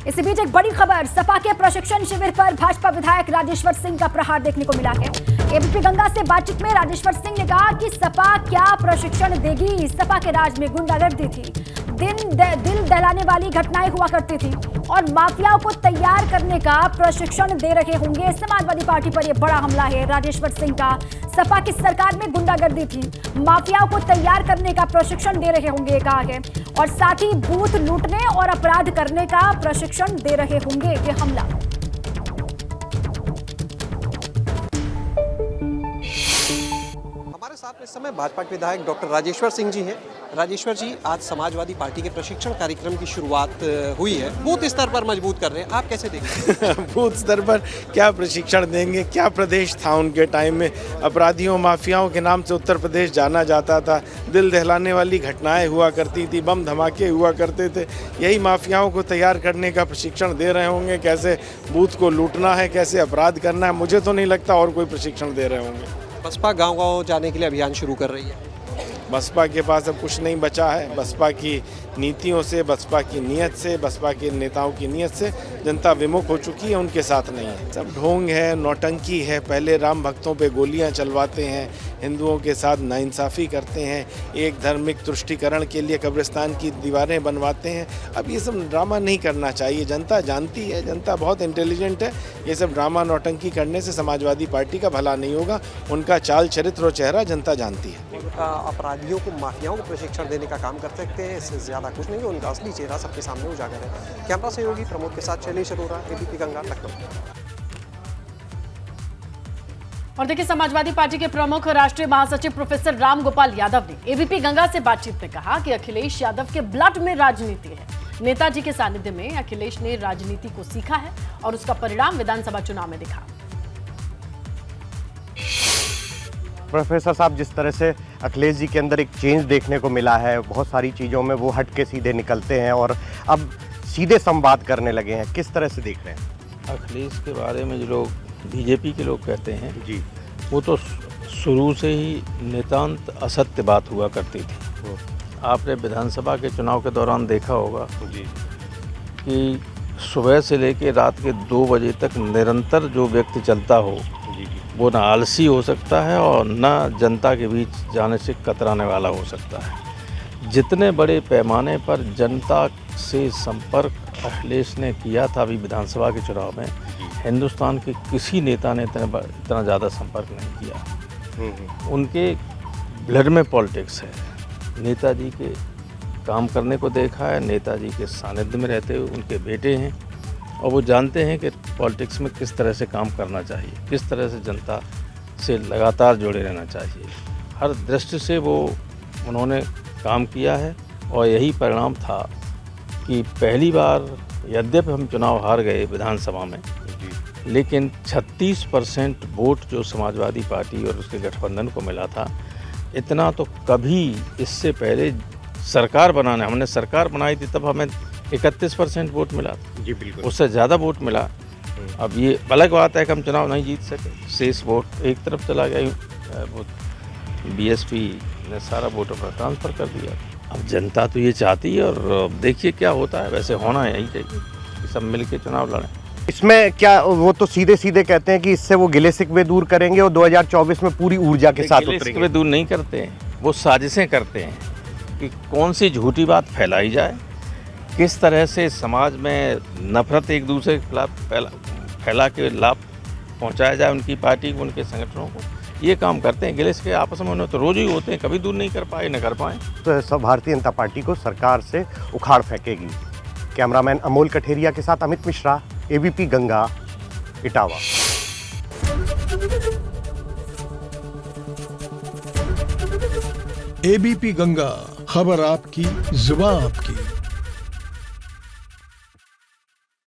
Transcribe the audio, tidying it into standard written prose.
इसी बीच एक बड़ी खबर, सपा के प्रशिक्षण शिविर पर भाजपा विधायक राजेश्वर सिंह का प्रहार देखने को मिला है। एबीपी गंगा से बातचीत में राजेश्वर सिंह ने कहा कि सपा क्या प्रशिक्षण देगी, सपा के राज में गुंडागर्दी थी, दिल दहलाने वाली घटनाएं हुआ करती थी और माफियाओं को तैयार करने का प्रशिक्षण दे रहे होंगे। समाजवादी पार्टी पर यह बड़ा हमला है राजेश्वर सिंह का। सपा की सरकार में गुंडागर्दी थी, माफियाओं को तैयार करने का प्रशिक्षण दे रहे होंगे कहा है, और साथ ही बूथ लूटने और अपराध करने का प्रशिक्षण दे रहे होंगे। ये हमला हमारे साथ इस समय भाजपा के विधायक डॉक्टर राजेश्वर सिंह जी हैं। राजेश्वर जी, आज समाजवादी पार्टी के प्रशिक्षण कार्यक्रम की शुरुआत हुई है, बूथ स्तर पर मजबूत कर रहे हैं, आप कैसे देखते हैं? बूथ स्तर पर क्या प्रशिक्षण देंगे? क्या प्रदेश था उनके टाइम में? अपराधियों माफियाओं के नाम से उत्तर प्रदेश जाना जाता था, दिल दहलाने वाली घटनाएं हुआ करती थी, बम धमाके हुआ करते थे। यही माफियाओं को तैयार करने का प्रशिक्षण दे रहे होंगे, कैसे बूथ को लूटना है, कैसे अपराध करना है। मुझे तो नहीं लगता और कोई प्रशिक्षण दे रहे होंगे। बसपा गांव-गांव जाने के लिए अभियान शुरू कर रही है। बसपा के पास अब कुछ नहीं बचा है। बसपा की नीतियों से, बसपा की नीयत से, बसपा के नेताओं की नीयत से जनता विमुख हो चुकी है, उनके साथ नहीं है। सब ढोंग है, नौटंकी है। पहले राम भक्तों पे गोलियां चलवाते हैं, हिंदुओं के साथ नाइंसाफ़ी करते हैं, एक धार्मिक तुष्टीकरण के लिए कब्रिस्तान की दीवारें बनवाते हैं। अब ये सब ड्रामा नहीं करना चाहिए। जनता जानती है, जनता बहुत इंटेलिजेंट है। ये सब ड्रामा नौटंकी करने से समाजवादी पार्टी का भला नहीं होगा। उनका चाल चरित्र और चेहरा जनता जानती है। अपराधियों को, माफियाओं को प्रशिक्षण देने का काम कर सकते हैं, इससे ज़्यादा कुछ नहीं है। उनका असली चेहरा सबके सामने उजागर है। कैमरा सहयोगी प्रमोद के साथ शैलेश अरोरा, एबीपी गंगा, लखनऊ। और देखिए, समाजवादी पार्टी के प्रमुख राष्ट्रीय महासचिव प्रोफेसर राम गोपाल यादव ने एबीपी गंगा से बातचीत में कहा कि अखिलेश यादव के ब्लड में राजनीति है। नेताजी के सानिध्य में अखिलेश ने राजनीति को सीखा है और उसका परिणाम विधानसभा चुनाव में दिखा। प्रोफेसर साहब, जिस तरह से अखिलेश जी के अंदर एक चेंज देखने को मिला है, बहुत सारी चीज़ों में वो हट के सीधे निकलते हैं और अब सीधे संवाद करने लगे हैं, किस तरह से देख रहे हैं? अखिलेश के बारे में जो लोग बीजेपी के लोग कहते हैं जी, वो तो शुरू से ही नितांत असत्य बात हुआ करती थी। आपने विधानसभा के चुनाव के दौरान देखा होगा जी कि सुबह से लेकर रात के 2 बजे तक निरंतर जो व्यक्ति चलता हो वो ना आलसी हो सकता है और ना जनता के बीच जाने से कतराने वाला हो सकता है। जितने बड़े पैमाने पर जनता से संपर्क अखिलेश ने किया था अभी विधानसभा के चुनाव में, हिंदुस्तान के किसी नेता ने इतना ज़्यादा संपर्क नहीं किया। उनके ब्लड में पॉलिटिक्स है। नेताजी के काम करने को देखा है, नेताजी के सानिध्य में रहते हुए उनके बेटे हैं और वो जानते हैं कि पॉलिटिक्स में किस तरह से काम करना चाहिए, किस तरह से जनता से लगातार जुड़े रहना चाहिए। हर दृष्टि से वो उन्होंने काम किया है और यही परिणाम था कि पहली बार यद्यपि हम चुनाव हार गए विधानसभा में, लेकिन 36% वोट जो समाजवादी पार्टी और उसके गठबंधन को मिला था, इतना तो कभी इससे पहले सरकार बनाने, हमने सरकार बनाई थी तब हमें 31% वोट मिला था। जी बिल्कुल, उससे ज़्यादा वोट मिला। अब ये अलग बात है कि हम चुनाव नहीं जीत सके, शेष वोट एक तरफ चला गया, वो बीएसपी ने सारा वोट अपना ट्रांसफ़र कर दिया। अब जनता तो ये चाहती है और देखिए क्या होता है। वैसे होना यही चाहिए कि सब मिल के चुनाव लड़ें। इसमें क्या वो तो सीधे सीधे कहते हैं कि इससे वो गिले शिकवे दूर करेंगे और 2024 में पूरी ऊर्जा के साथ उतरेंगे। वे दूर नहीं करते हैं, वो साजिशें करते हैं कि कौन सी झूठी बात फैलाई जाए, किस तरह से समाज में नफरत एक दूसरे के खिलाफ फैला के लाभ पहुंचाया जाए उनकी पार्टी को, उनके संगठनों को। ये काम करते हैं। गिलेस के आपस में तो रोज ही होते हैं, कभी दूर नहीं कर पाए, न कर पाए। तो सब भारतीय जनता पार्टी को सरकार से उखाड़ फेंकेगी। कैमरामैन अमोल कठेरिया के साथ अमित मिश्रा, एबीपी गंगा, इटावा। एबीपी गंगा, खबर आपकी, जुबान आपकी।